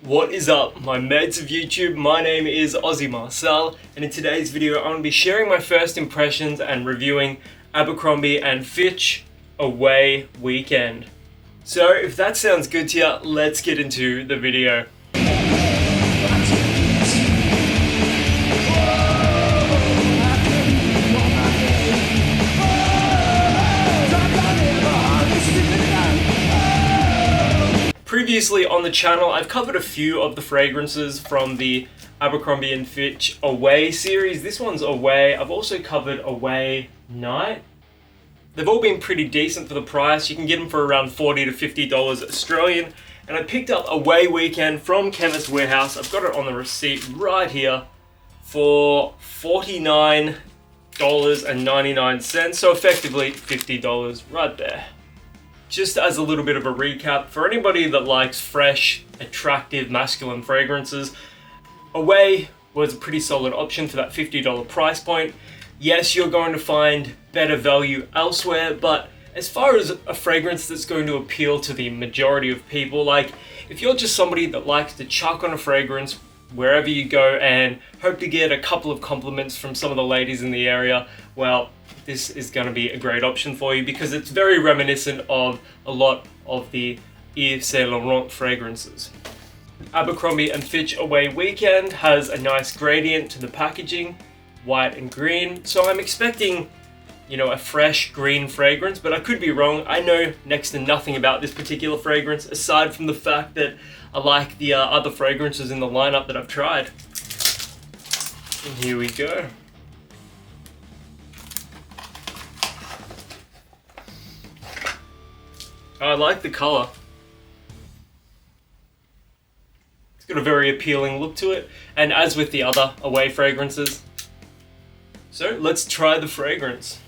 What is up, my mates of YouTube? My name is Aussie Marcel, and in today's video I'm going to be sharing my first impressions and reviewing Abercrombie and Fitch Away Weekend. So if that sounds good to you, let's get into the video. Previously on the channel, I've covered a few of the fragrances from the Abercrombie and Fitch Away series. This one's Away. I've also covered Away Night. They've all been pretty decent for the price. You can get them for around $40 to $50 Australian. And I picked up Away Weekend from Chemist Warehouse. I've got it on the receipt right here for $49.99. So effectively $50 right there. Just as a little bit of a recap, for anybody that likes fresh, attractive, masculine fragrances, Away was a pretty solid option for that $50 price point. Yes, you're going to find better value elsewhere, but as far as a fragrance that's going to appeal to the majority of people, like if you're just somebody that likes to chuck on a fragrance wherever you go and hope to get a couple of compliments from some of the ladies in the area, well, this is going to be a great option for you because it's very reminiscent of a lot of the Yves Saint Laurent fragrances. Abercrombie and Fitch Away Weekend has a nice gradient to the packaging, white and green, so I'm expecting, a fresh green fragrance, but I could be wrong. I know next to nothing about this particular fragrance aside from the fact that I like the other fragrances in the lineup that I've tried. And here we go. I like the color. It's got a very appealing look to it, and as with the other Away fragrances. So let's try the fragrance.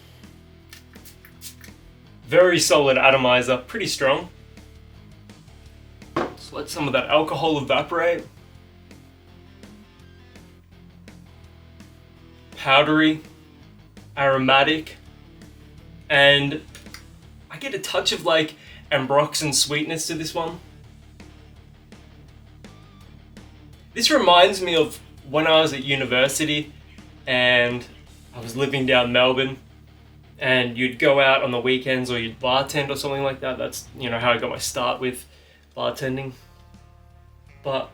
Very solid atomizer, pretty strong. Let's let some of that alcohol evaporate. Powdery, aromatic, and I get a touch of like Ambroxan sweetness to this one. This reminds me of when I was at university and I was living down Melbourne, and you'd go out on the weekends or you'd bartend or something like that. That's, how I got my start with bartending. But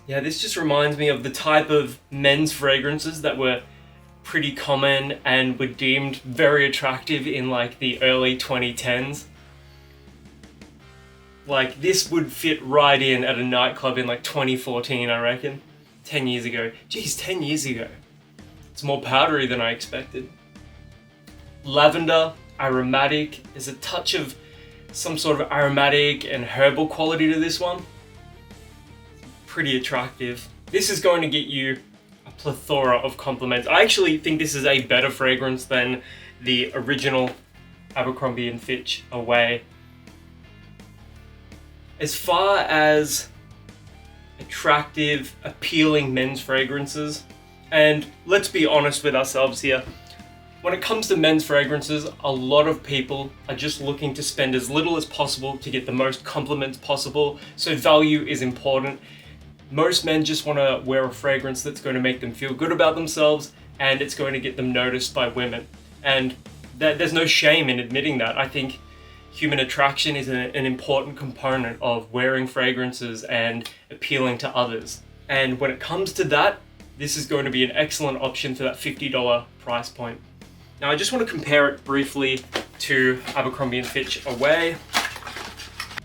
yeah, this just reminds me of the type of men's fragrances that were pretty common and were deemed very attractive in like the early 2010s. Like this would fit right in at a nightclub in like 2014, I reckon. 10 years ago. Geez, 10 years ago. It's more powdery than I expected. Lavender, aromatic. There's a touch of some sort of aromatic and herbal quality to this one. Pretty attractive. This is going to get you a plethora of compliments. I actually think this is a better fragrance than the original Abercrombie and Fitch Away. As far as attractive, appealing men's fragrances, and let's be honest with ourselves here, when it comes to men's fragrances, a lot of people are just looking to spend as little as possible to get the most compliments possible, so value is important. Most men just want to wear a fragrance that's going to make them feel good about themselves and it's going to get them noticed by women. And there's no shame in admitting that. I think human attraction is an important component of wearing fragrances and appealing to others. And when it comes to that, this is going to be an excellent option for that $50 price point. Now I just want to compare it briefly to Abercrombie and Fitch Away.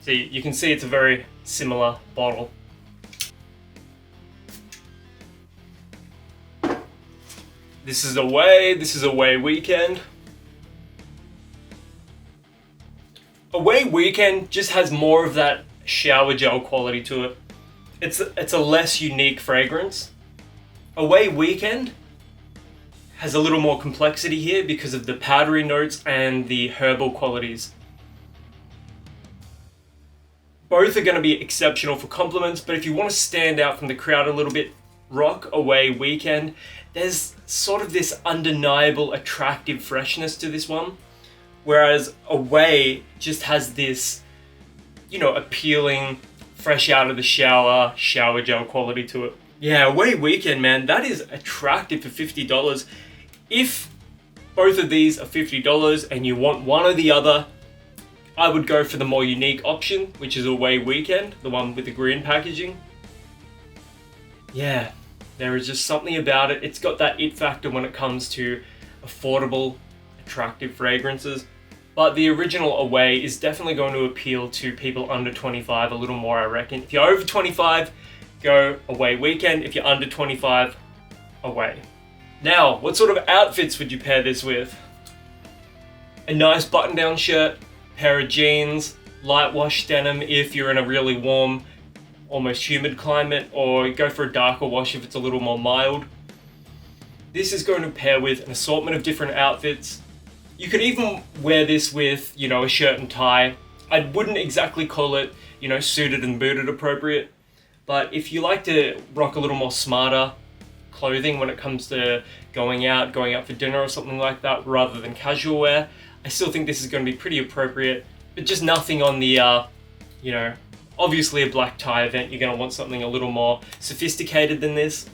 So you can see it's a very similar bottle. This is Away Weekend. Away Weekend just has more of that shower gel quality to it. It's a less unique fragrance. Away Weekend has a little more complexity here because of the powdery notes and the herbal qualities. Both are going to be exceptional for compliments, but if you want to stand out from the crowd a little bit, rock Away Weekend. There's sort of this undeniable attractive freshness to this one, whereas Away just has this, appealing fresh out of the shower gel quality to it. Yeah, Away Weekend, man, that is attractive for $50. If both of these are $50 and you want one or the other, I would go for the more unique option, which is Away Weekend, the one with the green packaging. Yeah, there is just something about it. It's got that it factor when it comes to affordable, attractive fragrances. But the original Away is definitely going to appeal to people under 25 a little more, I reckon. If you're over 25, go Away Weekend. If you're under 25, Away. Now, what sort of outfits would you pair this with? A nice button-down shirt, pair of jeans, light wash denim if you're in a really warm, almost humid climate, or go for a darker wash if it's a little more mild. This is going to pair with an assortment of different outfits. You could even wear this with, a shirt and tie. I wouldn't exactly call it, suited and booted appropriate, but if you like to rock a little more smarter clothing when it comes to going out for dinner or something like that, rather than casual wear, I still think this is going to be pretty appropriate, but just nothing on the, obviously a black tie event, you're going to want something a little more sophisticated than this.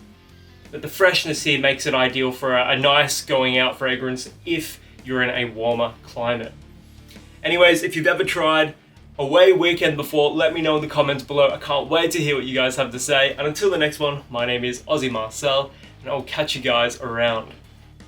But the freshness here makes it ideal for a nice going out fragrance if you're in a warmer climate. Anyways, if you've ever tried Away Weekend before, let me know in the comments below. I can't wait to hear what you guys have to say. And until the next one, my name is Aussie Marcel, and I'll catch you guys around.